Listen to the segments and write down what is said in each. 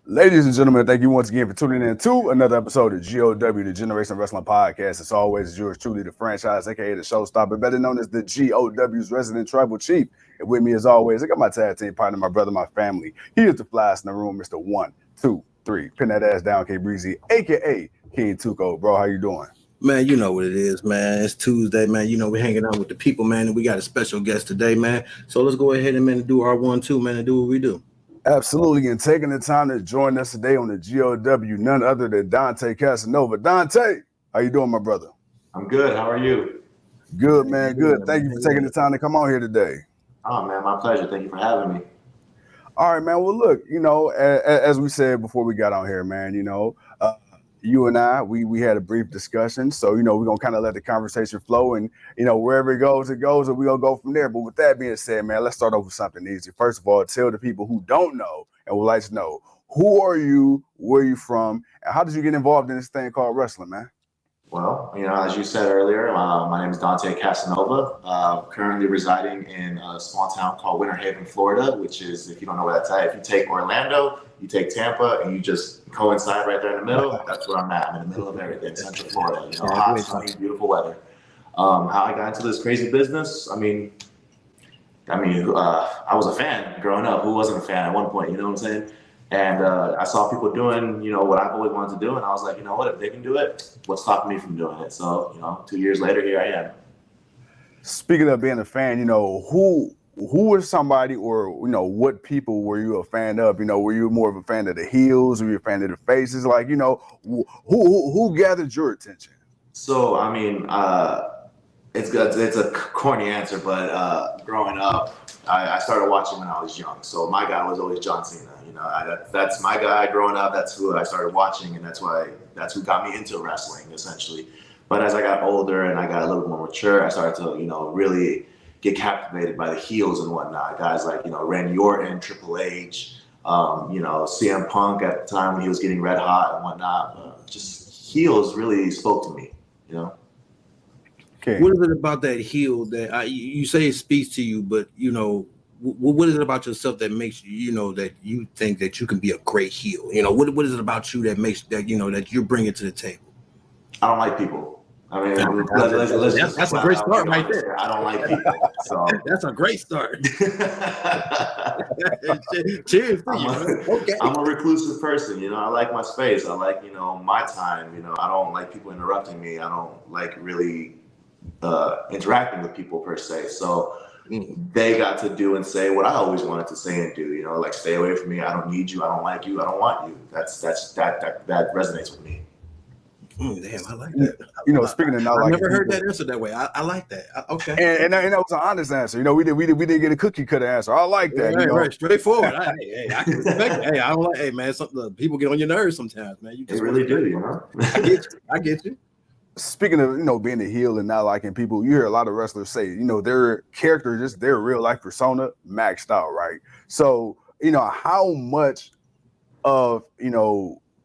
Ladies and gentlemen, thank you once again for tuning in to another episode of GOW, the Generation Wrestling Podcast. As always, yours truly, the franchise, aka the showstopper, better known as the GOW's resident tribal chief. And with me, as always, I got my tag team partner, my brother, my family. He is the flyest in the room, Mr. 1, 2, 3. Pin that ass down, K Breezy, aka King Tuco. Bro, how you doing? Man, you know what it is, man. It's Tuesday, man. You know we're hanging out with the people, man, and we got a special guest today, man. So let's go ahead and do our 1-2, man, and do what we do. Absolutely, and taking the time to join us today on the GOW, none other than Dante Casanova. Dante, how you doing, my brother? I'm good. How are you? Good, man. Good. Thank you for taking the time to come on here today. Oh, man, my pleasure. Thank you for having me. All right, man. Well, look, as we said before we got on here, man, you and I, we had a brief discussion. So, we're going to kind of let the conversation flow and, wherever it goes, and we're going to go from there. But with that being said, man, let's start off with something easy. First of all, tell the people who don't know and would like to know, who are you, where are you from, and how did you get involved in this thing called wrestling, man? Well, as you said earlier, my name is Dante Casanova, currently residing in a small town called Winter Haven, Florida, which is, if you don't know where that's at, if you take Orlando, you take Tampa, and you just coincide right there in the middle, that's where I'm at. I'm in the middle of everything, Central Florida, hot, sunny, beautiful weather. How I got into this crazy business, I was a fan growing up. Who wasn't a fan at one point, you know what I'm saying? And I saw people doing, what I've always wanted to do. And I was like, you know what, if they can do it, what's stopping me from doing it? So, 2 years later, here I am. Speaking of being a fan, who was somebody or, what people were you a fan of? Were you more of a fan of the heels? Were you a fan of the faces? Like, who gathered your attention? So, it's a corny answer, but growing up, I started watching when I was young. So my guy was always John Cena. That's my guy growing up. That's who I started watching, and that's who got me into wrestling, essentially. But as I got older and I got a little more mature, I started to, really get captivated by the heels and whatnot. Guys like, Randy Orton, Triple H, CM Punk at the time when he was getting red hot and whatnot. Just heels really spoke to me, Okay. What is it about that heel that you say it speaks to you, but what is it about yourself that makes you, that you think that you can be a great heel? What is it about you that makes that that you bring it to the table? I don't like people. That's a great start right there. I don't like people. So that's a great start. Cheers to you. Okay. I'm a reclusive person. I like my space. I like my time. I don't like people interrupting me. I don't like really interacting with people per se. So they got to do and say what I always wanted to say and do. Like stay away from me. I don't need you. I don't like you. I don't want you. That resonates with me. Damn, I like that. Speaking of not I liking never heard people, that answer that way. I like that. Okay. and that was an honest answer. We didn't get a cookie cutter answer. I like that. Right, straightforward. I can respect it. Hey, I don't like. Hey, man, people get on your nerves sometimes, man. You just really do. I get you. Speaking of being a heel and not liking people, you hear a lot of wrestlers say their character, just their real life persona maxed out, right? So how much of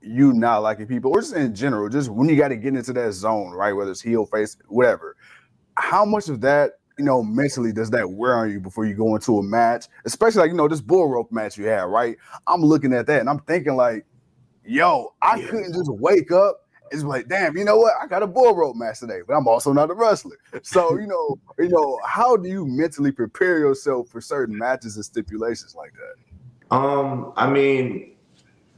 you not liking people, or just in general, just when you got to get into that zone, right? Whether it's heel, face, whatever. How much of that mentally does that wear on you before you go into a match, especially like this bull rope match you had, right? I'm looking at that and I'm thinking like, yo, I couldn't just wake up. It's like, damn, you know what? I got a bull rope match today, but I'm also not a wrestler. So, how do you mentally prepare yourself for certain matches and stipulations like that?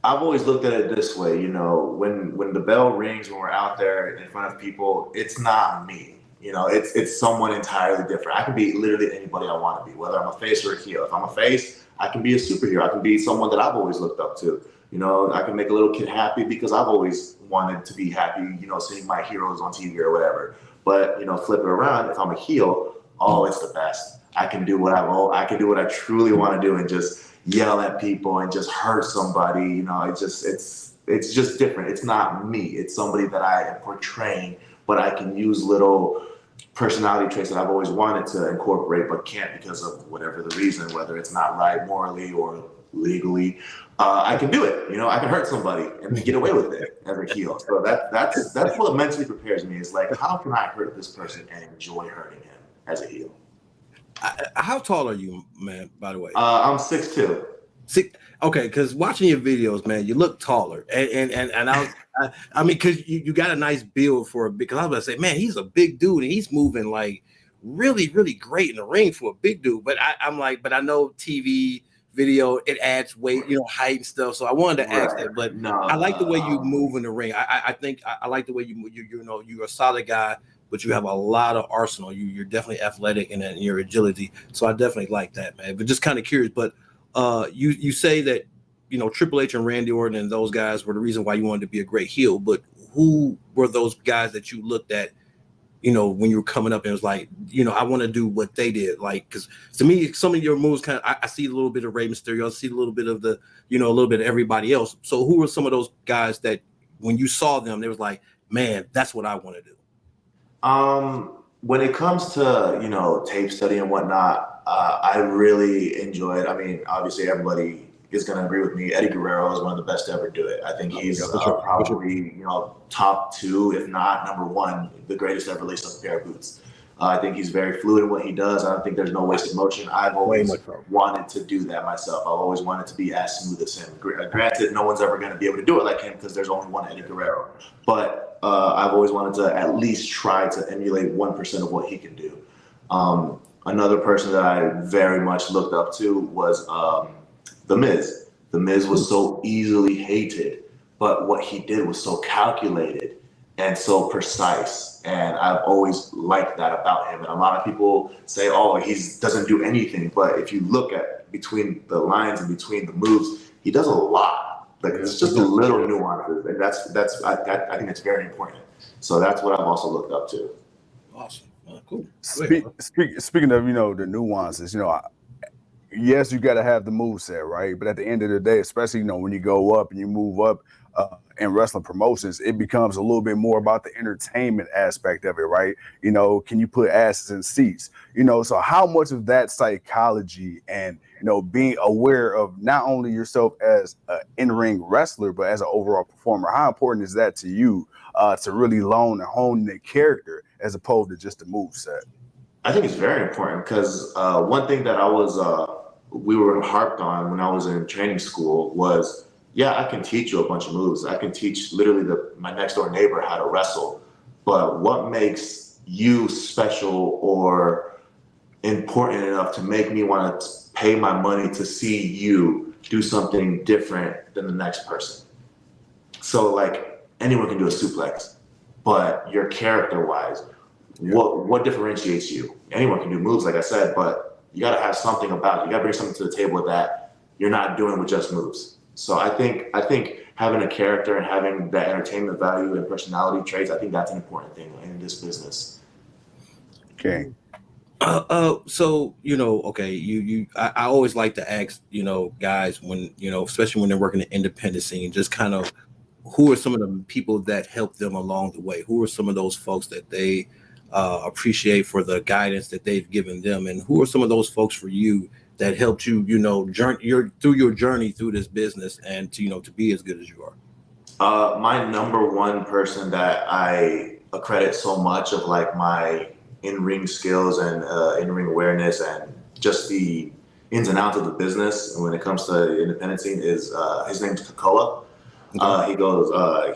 I've always looked at it this way, when the bell rings, when we're out there in front of people, it's not me. It's someone entirely different. I can be literally anybody I want to be, whether I'm a face or a heel. If I'm a face, I can be a superhero. I can be someone that I've always looked up to. I can make a little kid happy because I've always wanted to be happy, seeing my heroes on TV or whatever. But, flip it around. If I'm a heel, it's the best. I can do what I truly want to do and just yell at people and just hurt somebody. It's just different. It's not me. It's somebody that I am portraying, but I can use little personality traits that I've always wanted to incorporate, but can't because of whatever the reason, whether it's not right morally or legally. I can do it. I can hurt somebody and get away with it as a heel. So that's what mentally prepares me. Is like, how can I hurt this person and enjoy hurting him as a heel? How tall are you, man, by the way? I'm 6'2". See, okay, because watching your videos, man, you look taller, and I mean, because you got a nice build for a big. Because I was about to say, man, he's a big dude, and he's moving like really, really great in the ring for a big dude. But I'm like, but I know TV video it adds weight, height and stuff. So I wanted to ask that, but No, I like the way you move in the ring. I think I like the way you move. You're a solid guy, but you have a lot of arsenal. You're definitely athletic and your agility. So I definitely like that, man. But just kind of curious, but. You say that Triple H and Randy Orton and those guys were the reason why you wanted to be a great heel, but who were those guys that you looked at when you were coming up and it was like I want to do what they did, like, because to me some of your moves kind of I see a little bit of Rey Mysterio, I see a little bit of the a little bit of everybody else. So who were some of those guys that when you saw them they was like, man, that's what I want to do? When it comes to tape study and whatnot, I really enjoyed. I mean, obviously, everybody is going to agree with me. Eddie Guerrero is one of the best to ever do it. I think he's probably top two, if not number one, the greatest ever laced up a pair of boots. I think he's very fluid in what he does. I don't think there's no wasted motion. I've always wanted to do that myself. I've always wanted to be as smooth as him. Granted, no one's ever going to be able to do it like him because there's only one Eddie Guerrero. But I've always wanted to at least try to emulate 1% of what he can do. Another person that I very much looked up to was The Miz. The Miz was so easily hated, but what he did was so calculated and so precise. And I've always liked that about him. And a lot of people say, oh, he doesn't do anything. But if you look at between the lines and between the moves, he does a lot. Like, it's just a little nuances. And I think it's very important. So that's what I've also looked up to. Awesome. Cool. Speaking of, the nuances, yes, you got to have the moveset, right? But at the end of the day, especially, when you go up and you move up in wrestling promotions, it becomes a little bit more about the entertainment aspect of it, right? Can you put asses in seats? So how much of that psychology and, being aware of not only yourself as an in-ring wrestler, but as an overall performer, how important is that to you to really learn and hone the character as opposed to just the moveset? I think it's very important because one thing that we were harped on when I was in training school was, yeah, I can teach you a bunch of moves. I can teach literally my next door neighbor how to wrestle. But what makes you special or important enough to make me want to pay my money to see you do something different than the next person? So, like, anyone can do a suplex, but your character-wise, what differentiates you? Anyone can do moves, like I said, but you got to have something about you. You got to bring something to the table that you're not doing with just moves. So I think having a character and having that entertainment value and personality traits, I think that's an important thing in this business. Okay. So okay, I always like to ask guys when especially when they're working the independent scene, just kind of who are some of the people that help them along the way? Who are some of those folks that they appreciate for the guidance that they've given them, and who are some of those folks for you that helped you, through your journey through this business and to be as good as you are? My number one person that I accredit so much of like my in-ring skills and in-ring awareness and just the ins and outs of the business when it comes to the independent scene is his name's Kakoa.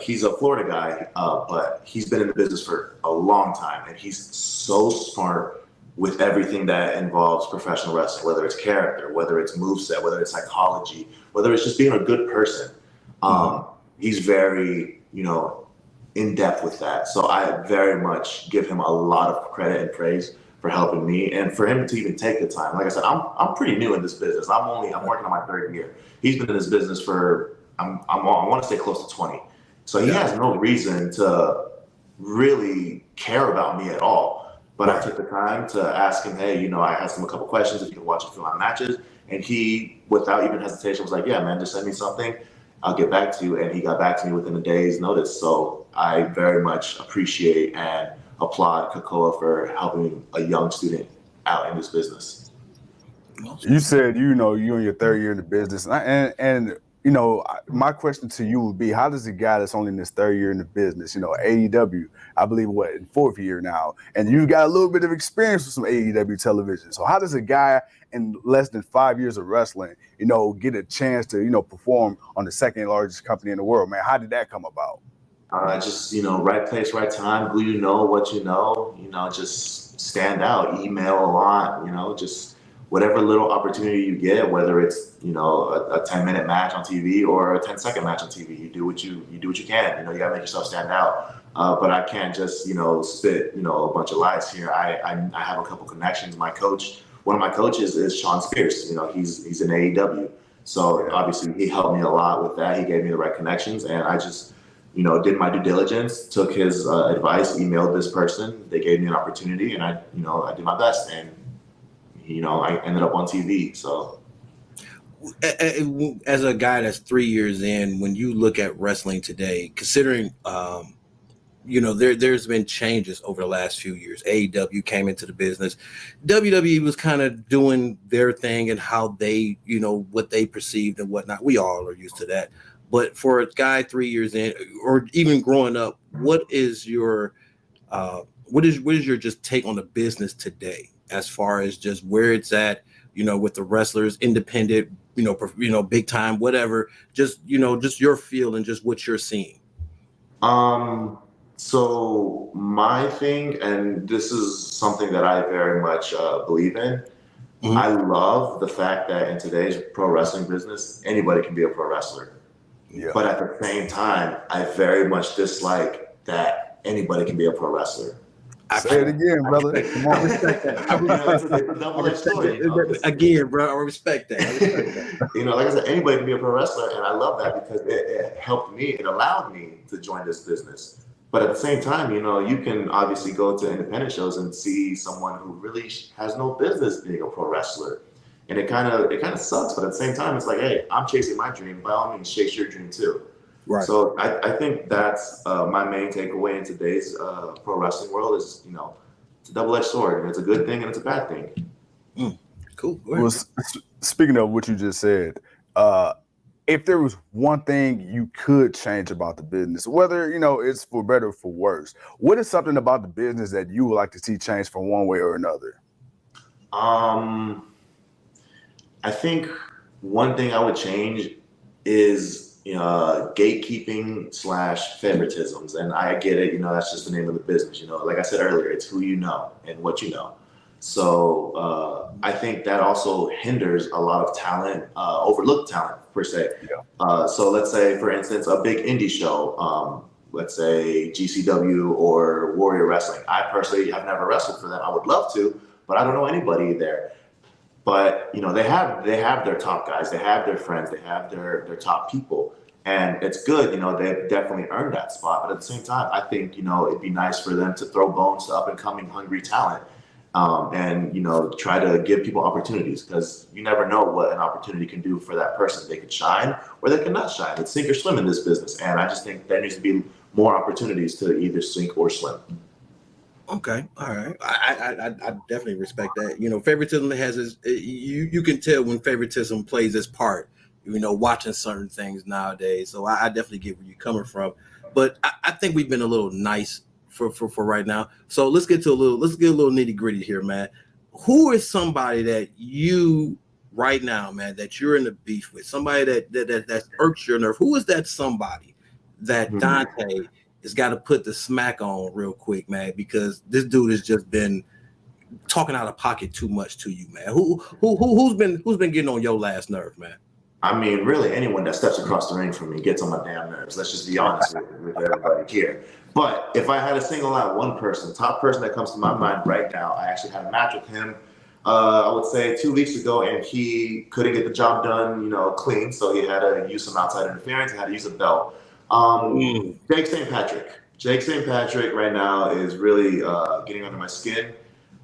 He's a Florida guy, but he's been in the business for a long time, and he's so smart with everything that involves professional wrestling, whether it's character, whether it's moveset, whether it's psychology, whether it's just being a good person. He's very, in depth with that. So I very much give him a lot of credit and praise for helping me and for him to even take the time. Like I said, I'm pretty new in this business. I'm working on my third year. He's been in this business for I want to say close to 20. So he has no reason to really care about me at all. But I took the time to ask him, hey, I asked him a couple questions if you can watch a few of my matches. And he, without even hesitation, was like, yeah, man, just send me something. I'll get back to you. And he got back to me within a day's notice. So I very much appreciate and applaud Kakoa for helping a young student out in this business. You said, you're in your third year in the business. And My question to you would be, how does a guy that's only in his third year in the business, AEW, I believe in fourth year now, and you've got a little bit of experience with some AEW television. So how does a guy in less than 5 years of wrestling, get a chance to, perform on the second largest company in the world, man? How did that come about? Just, right place, right time, who you know, what just stand out, email a lot, just whatever little opportunity you get, whether it's, a 10-minute match on TV or a 10-second match on TV, you do what you can, you gotta make yourself stand out. But I can't just, spit, a bunch of lies here. I have a couple connections. One of my coaches is Sean Spears, he's in AEW. So obviously he helped me a lot with that. He gave me the right connections, and I just, did my due diligence, took his advice, emailed this person. They gave me an opportunity, and I did my best, and I ended up on TV. So, as a guy that's 3 years in, when you look at wrestling today, considering there's been changes over the last few years. AEW came into the business. WWE was kind of doing their thing and how they, what they perceived and whatnot. We all are used to that. But for a guy 3 years in, or even growing up, what is your just take on the business today, as far as just where it's at, with the wrestlers, independent, big time, whatever, just your feel and just what you're seeing. So my thing, and this is something that I very much believe in. Mm-hmm. I love the fact that in today's pro wrestling business, anybody can be a pro wrestler. Yeah. But at the same time, I very much dislike that anybody can be a pro wrestler. Say it again, brother. Come on, respect that. It's a double-edged sword. Again, bro, I respect that. Like I said, anybody can be a pro wrestler, and I love that because it helped me. It allowed me to join this business. But at the same time, you can obviously go to independent shows and see someone who really has no business being a pro wrestler. And it kind of sucks, but at the same time, it's like, hey, I'm chasing my dream. By all means, chase your dream too. Right. So I think that's my main takeaway in today's pro wrestling world is, it's a double-edged sword, and it's a good thing and it's a bad thing. Cool. Well, speaking of what you just said, if there was one thing you could change about the business, whether, it's for better or for worse, what is something about the business that you would like to see change from one way or another? I think one thing I would change is gatekeeping / favoritisms. And I get it, that's just the name of the business. Like I said earlier, it's who you know and what you know. So I think that also hinders a lot of talent, overlooked talent per se. Yeah. So let's say, for instance, a big indie show, let's say GCW or Warrior Wrestling. I personally have never wrestled for them. I would love to, but I don't know anybody there. But they have their top guys, they have their friends, they have their top people, and it's good. They've definitely earned that spot. But at the same time, I think it'd be nice for them to throw bones to up and coming hungry talent, and try to give people opportunities, because you never know what an opportunity can do for that person. They could shine or they could not shine. It's sink or swim in this business, and I just think there needs to be more opportunities to either sink or swim. Okay, all right. I definitely respect that. Favoritism has you can tell when favoritism plays its part. Watching certain things nowadays. So I definitely get where you're coming from. But I think we've been a little nice for right now. So let's get a little nitty gritty here, man. Who is somebody that you right now, man, that you're in the beef with? Somebody that irks your nerve. Who is that somebody that Dante has got to put the smack on real quick, man, because this dude has just been talking out of pocket too much to you, man. Who's been getting on your last nerve, man? I mean, really, anyone that steps across the ring from me gets on my damn nerves. Let's just be honest with everybody here. But if I had to single out one person, top person that comes to my mind right now, I actually had a match with him, I would say 2 weeks ago, and he couldn't get the job done, clean. So he had to use some outside interference. He had to use a belt. Jake St. Patrick. Jake St. Patrick right now is really getting under my skin,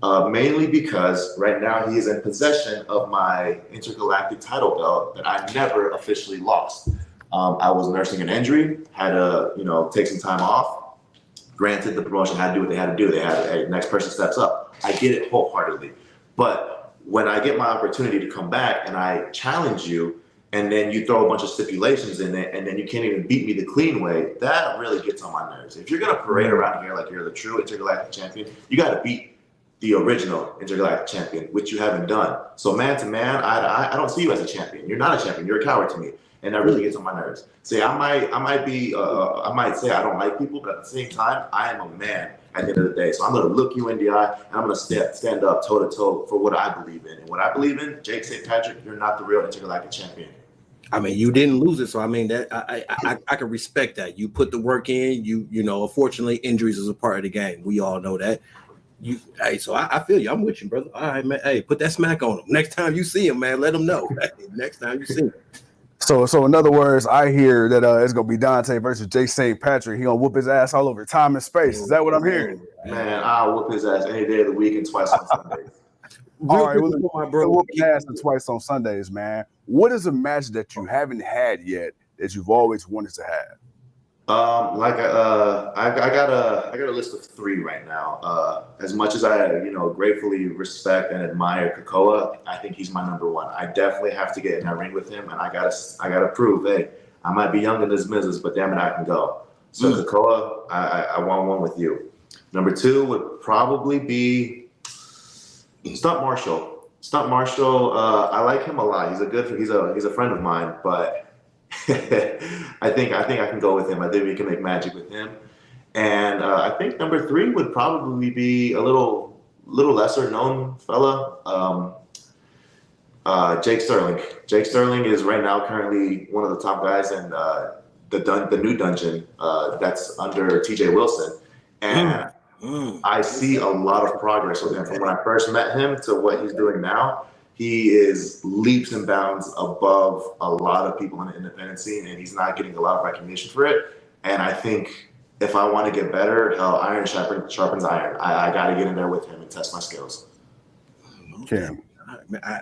mainly because right now he is in possession of my intergalactic title belt that I never officially lost. I was nursing an injury, had to take some time off. Granted, the promotion had to do what they had to do. They had, hey, next person steps up. I get it wholeheartedly. But when I get my opportunity to come back and I challenge you, and then you throw a bunch of stipulations in it, and then you can't even beat me the clean way, that really gets on my nerves. If you're gonna parade around here like you're the true intergalactic champion, you got to beat the original intergalactic champion, which you haven't done. So man to man, I don't see you as a champion. You're not a champion. You're a coward to me, and that really gets on my nerves. See, I might say I don't like people, but at the same time, I am a man at the end of the day. So I'm gonna look you in the eye, and I'm gonna stand up toe to toe for what I believe in. And what I believe in, Jake St. Patrick, you're not the real intergalactic champion. I mean, you didn't lose it, so I mean that I can respect that. You put the work in. You know, unfortunately, injuries is a part of the game. We all know that. So I feel you. I'm with you, brother. All right, man. Hey, put that smack on him. Next time you see him, man, let him know. Next time you see him. So in other words, I hear that it's gonna be Dante versus Jake St. Patrick. He gonna whoop his ass all over time and space. Is that what I'm hearing? Man, I'll whoop his ass any day of the week and twice on Sundays. All right, we'll whoop his ass twice on Sundays, man. What is a match that you haven't had yet that you've always wanted to have? I got a list of 3 right now. As much as I, gratefully respect and admire Kakoa, I think he's my number 1. I definitely have to get in that ring with him, and I gotta prove, hey, I might be young in this business, but damn it, I can go. So Kakoa, I want one with you. Number 2 would probably be Stunt Marshall. Stunt Marshall, I like him a lot. He's a friend of mine, but I think I can go with him. I think we can make magic with him. And I think number 3 would probably be a little lesser known fella, Jake Sterling. Jake Sterling is right now currently one of the top guys in the new dungeon that's under TJ Wilson. And I see a lot of progress with him from when I first met him to what he's doing now. He is leaps and bounds above a lot of people in the independent scene, and he's not getting a lot of recognition for it. And I think if I want to get better, hell, iron sharpens iron. I got to get in there with him and test my skills. Okay.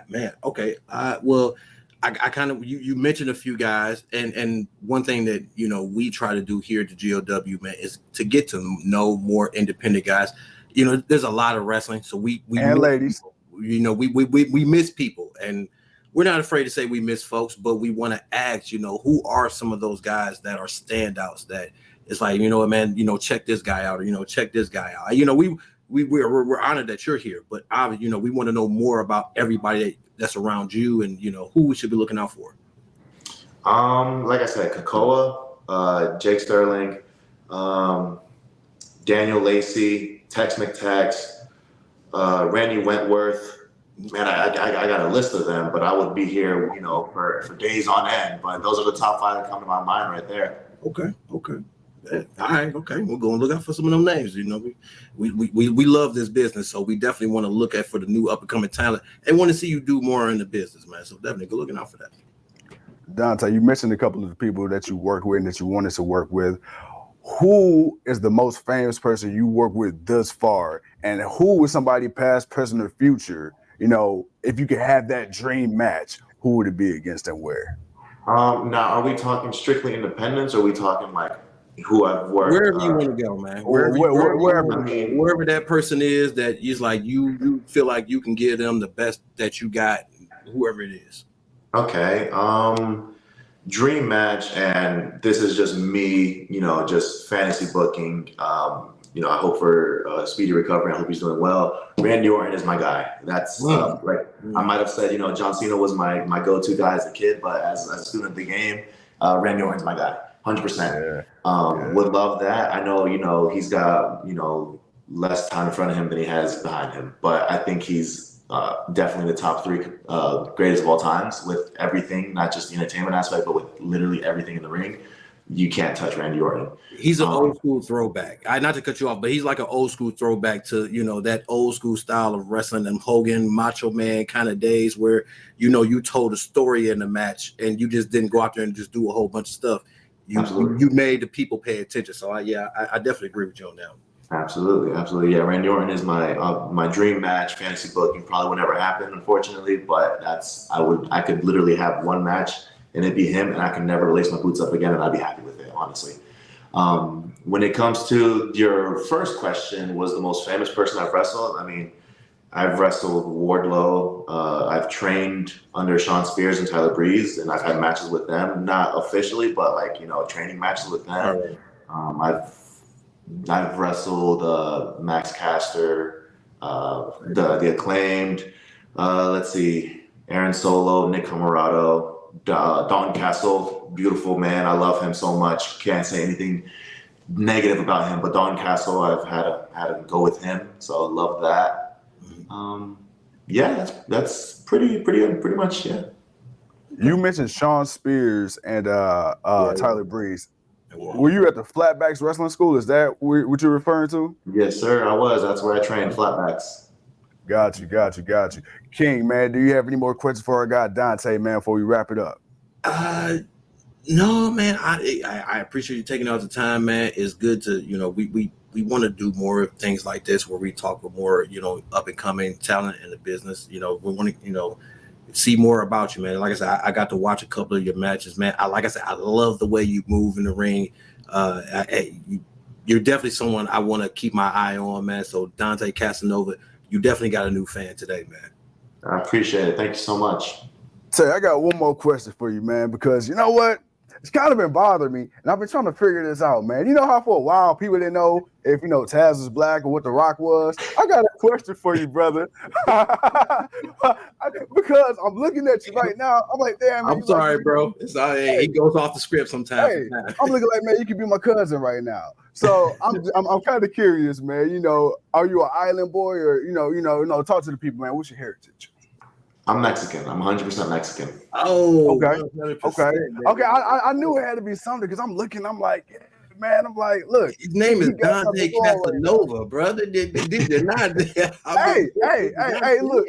Man, okay. Well, I kind of you mentioned a few guys, and one thing that we try to do here at the GLW, man, is to get to know more independent guys. There's a lot of wrestling, so we and ladies. People. We miss people, and we're not afraid to say we miss folks, but we want to ask, who are some of those guys that are standouts that it's like, man, check this guy out, or, check this guy out. We're honored that you're here, but obviously, we want to know more about everybody that's around you and, who we should be looking out for. Like I said, Kakoa, Jake Sterling, Daniel Lacey, Tex McTex, Randy Wentworth. Man, I got a list of them, but I would be here, for days on end. But those are the top 5 that come to my mind right there. Okay. All right, okay. We're going to look out for some of them names. We love this business, so we definitely want to look at for the new up and coming talent and want to see you do more in the business, man. So definitely go looking out for that. Dante, you mentioned a couple of the people that you work with and that you wanted to work with. Who is the most famous person you work with thus far, and who is somebody past, present, or future? If you could have that dream match, who would it be against and where? Now, are we talking strictly independence, or are we talking like who I've worked? Wherever you want to go, man. Wherever that person is that is like you feel like you can give them the best that you got, whoever it is. Okay. Dream match, and this is just me, just fantasy booking. I hope for speedy recovery. I hope he's doing well. Randy Orton is my guy. That's I might have said, John Cena was my go-to guy as a kid, but as a student of the game, Randy Orton's my guy, 100%. Would love that. I know, he's got, less time in front of him than he has behind him, but I think he's definitely the top 3 greatest of all times with everything, not just the entertainment aspect, but with literally everything in the ring. You can't touch Randy Orton. He's an old school throwback. Not to cut you off, but he's like an old school throwback to, that old school style of wrestling, them Hogan, Macho Man kind of days where, you told a story in the match and you just didn't go out there and just do a whole bunch of stuff. You made the people pay attention. So I definitely agree with you on that one. Absolutely. Yeah, Randy Orton is my dream match. Fantasy booking probably would never happen, unfortunately, but I could literally have one match and it'd be him, and I can never lace my boots up again, and I'd be happy with it, honestly. When it comes to your first question, was the most famous person I've wrestled? I mean, I've wrestled Wardlow. I've trained under Sean Spears and Tyler Breeze, and I've had matches with them, not officially, but like, you know, training matches with them. I've wrestled Max Caster, the Acclaimed. Let's see, Aaron Solo, Nick Camarado, Don Castle, beautiful man. I love him so much. Can't say anything negative about him, but Don Castle, I've had a go with him, so I love that. Yeah, that's pretty much, yeah. You mentioned Sean Spears and Tyler Breeze. Were you at the Flatbacks Wrestling School? Is that what you're referring to? Yes, sir, I was. That's where I trained, Flatbacks. Got you. King, man, do you have any more questions for our guy Dante, man, before we wrap it up? No, man. I appreciate you taking out the time, man. It's good to, you know, we want to do more of things like this where we talk with more, you know, up and coming talent in the business. You know, we want to, you know, see more about you, man. Like I said, I got to watch a couple of your matches, man. Like I said, I love the way you move in the ring. You're definitely someone I want to keep my eye on, man. So Dante Casanova, you definitely got a new fan today, man. I appreciate it. Thank you so much. Say, I got one more question for you, man, because you know what? It's kind of been bothering me, and I've been trying to figure this out, man. You know how for a while people didn't know if, you know, Taz was black or what The Rock was? I got a question for you, brother. Because I'm looking at you right now. I'm like, damn, man. I'm sorry, like, bro. It's he goes off the script sometimes. Hey, I'm looking like, man, you could be my cousin right now. So I'm kind of curious, man. You know, are you an island boy, or you know, talk to the people, man. What's your heritage? I'm Mexican. I'm 100% Mexican. Oh, okay. 100%, Okay. I knew it had to be something because I'm looking. I'm like, yeah, man. I'm like, look, his name is Dante Casanova, brother. Did not. Hey, look.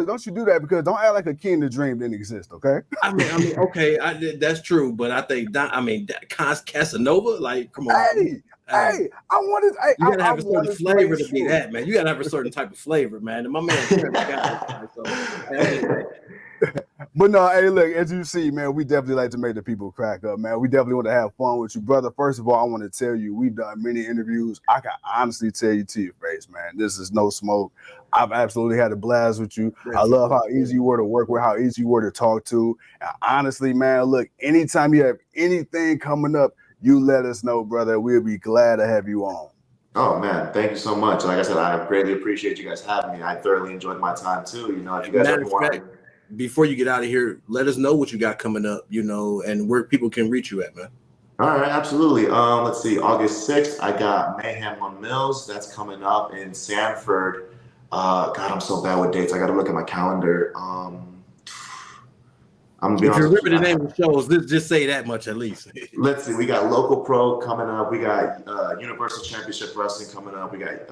Don't you do that, because don't act like a king to dream didn't exist. Okay. I mean, okay, that's true, but I think Casanova, like, come on. Hey, I wanted. You gotta have a certain flavor to be that, man. You gotta have a certain type of flavor, man. And my man got it. But no, hey, look, as you see, man, we definitely like to make the people crack up, man. We definitely want to have fun with you, brother. First of all, I want to tell you, we've done many interviews. I can honestly tell you to your face, man, this is no smoke. I've absolutely had a blast with you. I love how easy you were to work with, how easy you were to talk to. And honestly, man, look, anytime you have anything coming up, you let us know, brother. We'll be glad to have you on. Oh, man. Thank you so much. Like I said, I greatly appreciate you guys having me. I thoroughly enjoyed my time, too. You know, if you guys ever want to... Before you get out of here, let us know what you got coming up, you know, and where people can reach you at, man. All right, absolutely. Let's see. August 6th, I got Mayhem on Mills. That's coming up in Sanford. God, I'm so bad with dates. I got to look at my calendar. If you remember the name of the shows, let's just say that much at least. Let's see. We got Local Pro coming up. We got Universal Championship Wrestling coming up. We got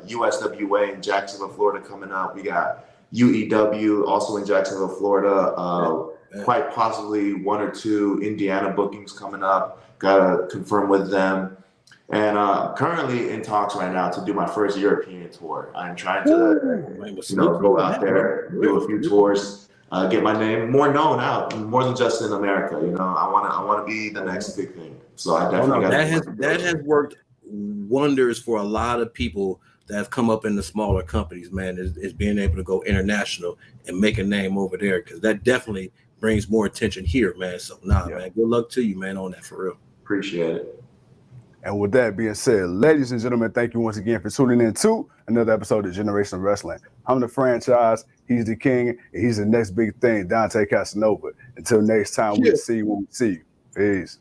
USWA in Jacksonville, Florida coming up. We got UEW also in Jacksonville, Florida. Quite possibly one or two Indiana bookings coming up. Got to confirm with them. And currently in talks right now to do my first European tour. I'm trying to go out there, do a few tours. Get my name more known out, more than just in America. You know, I want to be the next big thing. So I definitely that has worked wonders for a lot of people that have come up in the smaller companies. Man, is being able to go international and make a name over there, because that definitely brings more attention here, man. So man, good luck to you, man, on that, for real. Appreciate it. And with that being said, ladies and gentlemen, thank you once again for tuning in to another episode of Generational Wrestling. I'm the franchise, he's the king, and he's the next big thing, Dante Casanova. Until next time, we'll see you when we see you. Peace.